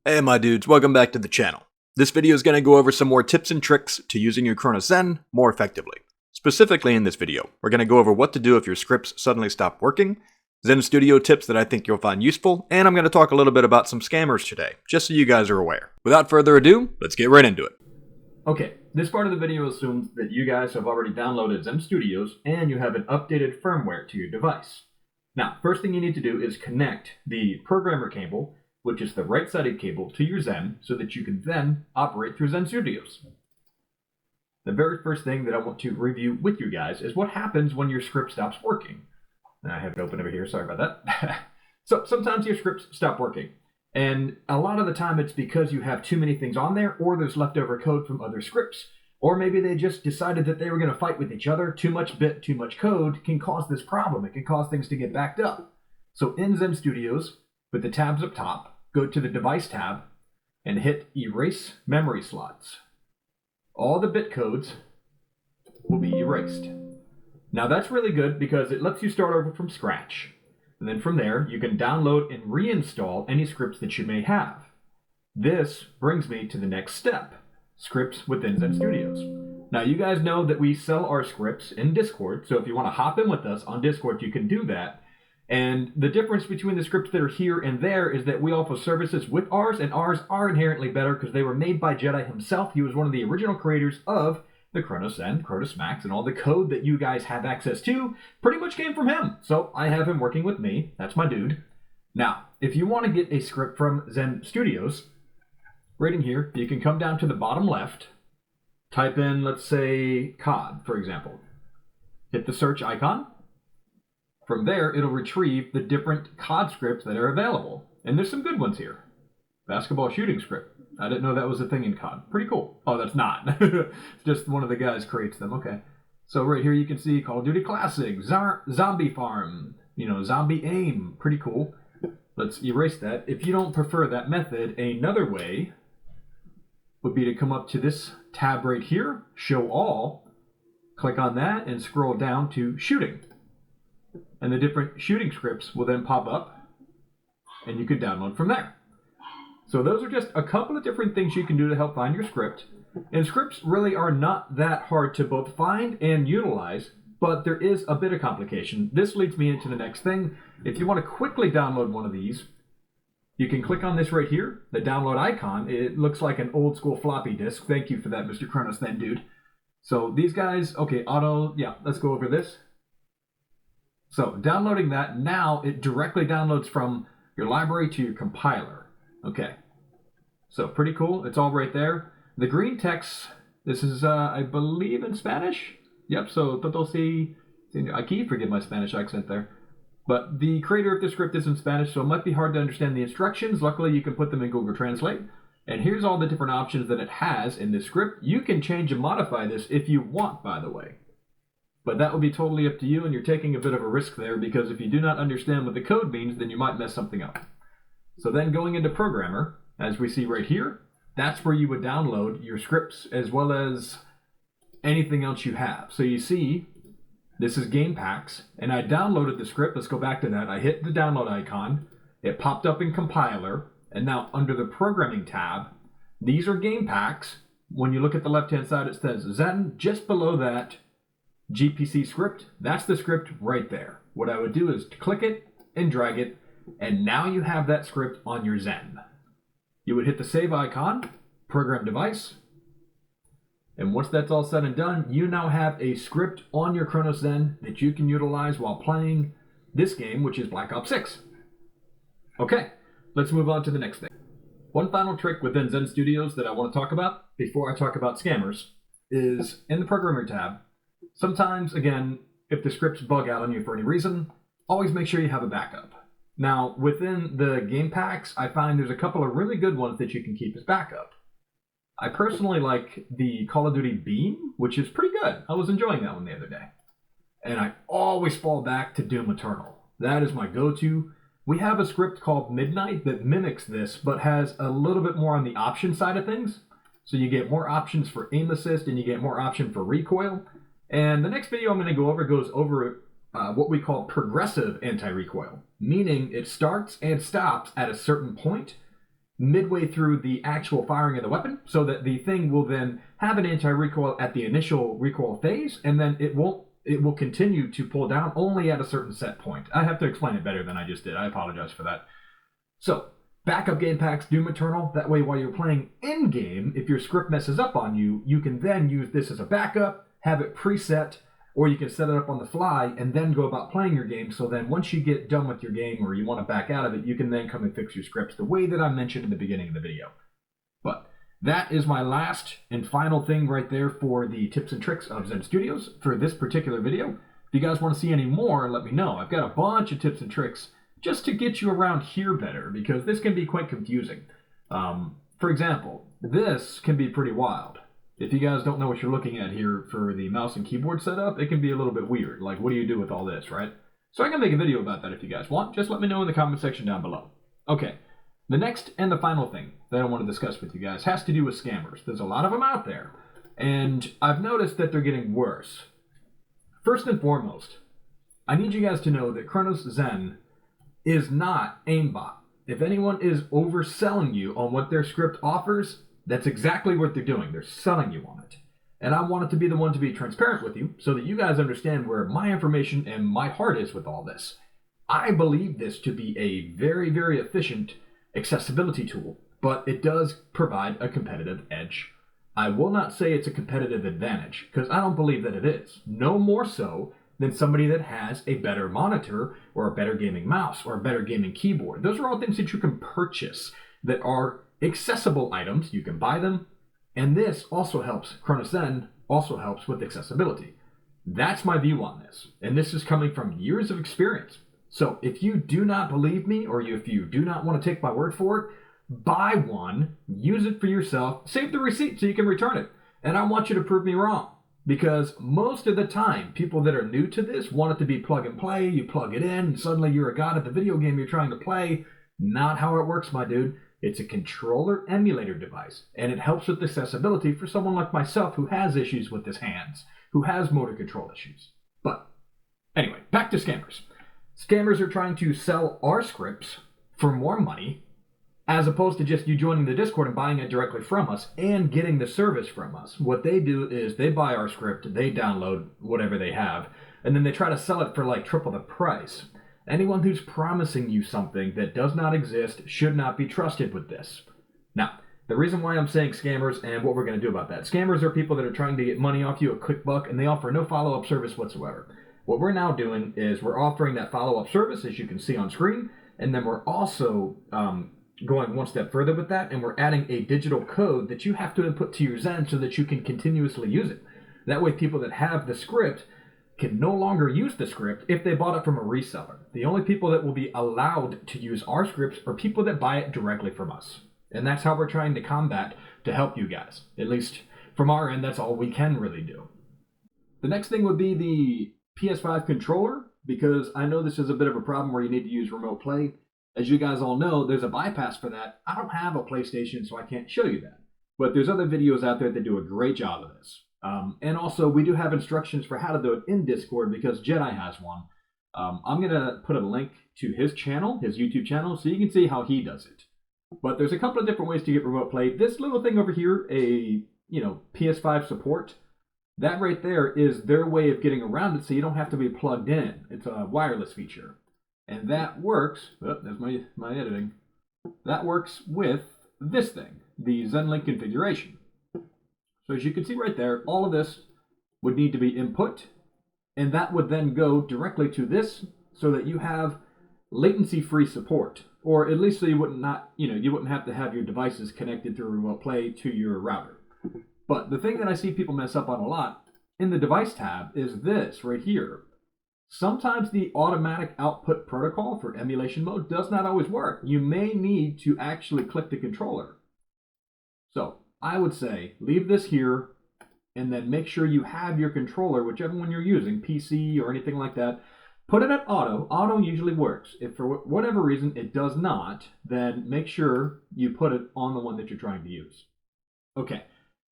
Hey my dudes, welcome back to the channel. This video is going to go over some more tips and tricks to using your Cronus Zen more effectively. Specifically in this video, we're going to go over what to do if your scripts suddenly stop working, Zen Studio tips that I think you'll find useful, and I'm going to talk a little bit about some scammers today, just so you guys are aware. Without further ado, let's get right into it. Okay, this part of the video assumes that you guys have already downloaded Zen Studios and you have an updated firmware to your device. Now, first thing you need to do is connect the programmer cable, which is the right-sided cable, to your Zen so that you can then operate through Zen Studios. The very first thing that I want to review with you guys is what happens when your script stops working. And I have it open over here, sorry about that. So sometimes your scripts stop working. And a lot of the time it's because you have too many things on there, or there's leftover code from other scripts, or maybe they just decided that they were going to fight with each other. Too much bit, too much code can cause this problem. It can cause things to get backed up. So in Zen Studios, with the tabs up top, go to the Device tab and hit Erase Memory Slots. All the bit codes will be erased. Now that's really good because it lets you start over from scratch. And then from there, you can download and reinstall any scripts that you may have. This brings me to the next step, scripts within Zen Studios. Now you guys know that we sell our scripts in Discord, so if you want to hop in with us on Discord, you can do that. And the difference between the scripts that are here and there is that we offer services with ours, and ours are inherently better because they were made by Jedi himself. He was one of the original creators of the Cronus Zen, Cronus Max, and all the code that you guys have access to pretty much came from him. So I have him working with me. That's my dude. Now, if you want to get a script from Zen Studios, right in here, you can come down to the bottom left, type in, let's say, COD, for example. Hit the search icon. From there, it'll retrieve the different COD scripts that are available. And there's some good ones here. Basketball shooting script. I didn't know that was a thing in COD. Pretty cool. Oh, that's not. Just one of the guys creates them. Okay. So right here you can see Call of Duty Classic, Zombie Farm, Zombie Aim. Pretty cool. Let's erase that. If you don't prefer that method, another way would be to come up to this tab right here, Show All. Click on that and scroll down to Shooting. And the different shooting scripts will then pop up and you can download from there. So those are just a couple of different things you can do to help find your script. And scripts really are not that hard to both find and utilize, but there is a bit of complication. This leads me into the next thing. If you want to quickly download one of these, you can click on this right here, the download icon. It looks like an old school floppy disk. Thank you for that, Mr. Cronus Zen, dude. So these guys, okay, let's go over this. So downloading that, now it directly downloads from your library to your compiler. Okay, so pretty cool. It's all right there. The green text, this is, I believe, in Spanish. Yep, so todo si, aquí, forgive my Spanish accent there. But the creator of the script is in Spanish, so it might be hard to understand the instructions. Luckily, you can put them in Google Translate. And here's all the different options that it has in this script. You can change and modify this if you want, by the way. But that will be totally up to you, and you're taking a bit of a risk there because if you do not understand what the code means, then you might mess something up. So then going into Programmer, as we see right here, that's where you would download your scripts as well as anything else you have. So you see, this is Game Packs, and I downloaded the script. Let's go back to that. I hit the download icon. It popped up in Compiler, and now under the Programming tab, these are Game Packs. When you look at the left-hand side, it says Zen. Just below that, GPC script, that's the script right there. What I would do is click it and drag it, and now you have that script on your Zen. You would hit the save icon, program device, and once that's all said and done, you now have a script on your Cronus Zen that you can utilize while playing this game, which is Black Ops 6. Okay, let's move on to the next thing. One final trick within Zen Studios that I want to talk about before I talk about scammers is in the Programmer tab. Sometimes, again, if the scripts bug out on you for any reason, always make sure you have a backup. Now, within the game packs, I find there's a couple of really good ones that you can keep as backup. I personally like the Call of Duty Beam, which is pretty good. I was enjoying that one the other day. And I always fall back to Doom Eternal. That is my go-to. We have a script called Midnight that mimics this, but has a little bit more on the option side of things. So you get more options for aim assist, and you get more option for recoil. And the next video I'm going to go over goes over what we call progressive anti-recoil, meaning it starts and stops at a certain point, midway through the actual firing of the weapon, so that the thing will then have an anti-recoil at the initial recoil phase, and then it will continue to pull down only at a certain set point. I have to explain it better than I just did. I apologize for that. So, backup game packs, Doom Eternal. That way, while you're playing in-game, if your script messes up on you, you can then use this as a backup, have it preset, or you can set it up on the fly and then go about playing your game. So then once you get done with your game or you want to back out of it, you can then come and fix your scripts the way that I mentioned in the beginning of the video. But that is my last and final thing right there for the tips and tricks of Zen Studios for this particular video. If you guys want to see any more, let me know. I've got a bunch of tips and tricks just to get you around here better, because this can be quite confusing. For example, this can be pretty wild. If you guys don't know what you're looking at here for the mouse and keyboard setup, it can be a little bit weird. Like, what do you do with all this, right? So I can make a video about that if you guys want. Just let me know in the comment section down below. Okay, the next and the final thing that I want to discuss with you guys has to do with scammers. There's a lot of them out there, and I've noticed that they're getting worse. First and foremost, I need you guys to know that Cronus Zen is not aimbot. If anyone is overselling you on what their script offers, that's exactly what they're doing. They're selling you on it. And I want it to be the one to be transparent with you so that you guys understand where my information and my heart is with all this. I believe this to be a very, very efficient accessibility tool, but it does provide a competitive edge. I will not say it's a competitive advantage, because I don't believe that it is. No more so than somebody that has a better monitor or a better gaming mouse or a better gaming keyboard. Those are all things that you can purchase that are accessible items. You can buy them, and this also helps. Cronus Zen also helps with accessibility. That's my view on this, and this is coming from years of experience. So if you do not believe me, or if you do not want to take my word for it, buy one, use it for yourself, save the receipt so you can return it. And I want you to prove me wrong, because most of the time, people that are new to this want it to be plug and play. You plug it in, and suddenly you're a god at the video game you're trying to play. Not how it works, my dude. It's a controller emulator device, and it helps with accessibility for someone like myself who has issues with his hands, who has motor control issues. But anyway, back to scammers. Scammers are trying to sell our scripts for more money, as opposed to just you joining the Discord and buying it directly from us and getting the service from us. What they do is they buy our script, they download whatever they have, and then they try to sell it for like triple the price. Anyone who's promising you something that does not exist should not be trusted with this. Now, the reason why I'm saying scammers and what we're going to do about that. Scammers are people that are trying to get money off you, a quick buck, and they offer no follow-up service whatsoever. What we're now doing is we're offering that follow-up service, as you can see on screen, and then we're also going one step further with that, and we're adding a digital code that you have to input to your Zen so that you can continuously use it. That way people that have the script can no longer use the script if they bought it from a reseller. The only people that will be allowed to use our scripts are people that buy it directly from us. And that's how we're trying to combat to help you guys. At least from our end, that's all we can really do. The next thing would be the PS5 controller, because I know this is a bit of a problem where you need to use remote play. As you guys all know, there's a bypass for that. I don't have a PlayStation, so I can't show you that. But there's other videos out there that do a great job of this. And also, we do have instructions for how to do it in Discord, because Jedi has one. I'm going to put a link to his channel, his YouTube channel, so you can see how he does it. But there's a couple of different ways to get remote play. This little thing over here, a PS5 support, that right there is their way of getting around it so you don't have to be plugged in. It's a wireless feature. And that works, there's my editing. That works with this thing, the ZenLink configuration. So as you can see right there, all of this would need to be input, and that would then go directly to this so that you have latency-free support, or at least so you wouldn't have to have your devices connected through remote play to your router. But the thing that I see people mess up on a lot in the device tab is this right here. Sometimes the automatic output protocol for emulation mode does not always work. You may need to actually click the controller. So I would say leave this here and then make sure you have your controller, whichever one you're using, PC or anything like that. Put it at auto. Auto usually works. If for whatever reason it does not, then make sure you put it on the one that you're trying to use. Okay,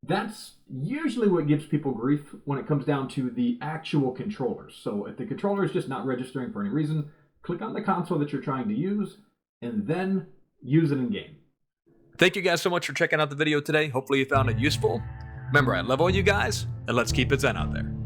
that's usually what gives people grief when it comes down to the actual controllers. So if the controller is just not registering for any reason, click on the console that you're trying to use and then use it in game. Thank you guys so much for checking out the video today. Hopefully you found it useful. Remember, I love all you guys, and let's keep it Zen out there.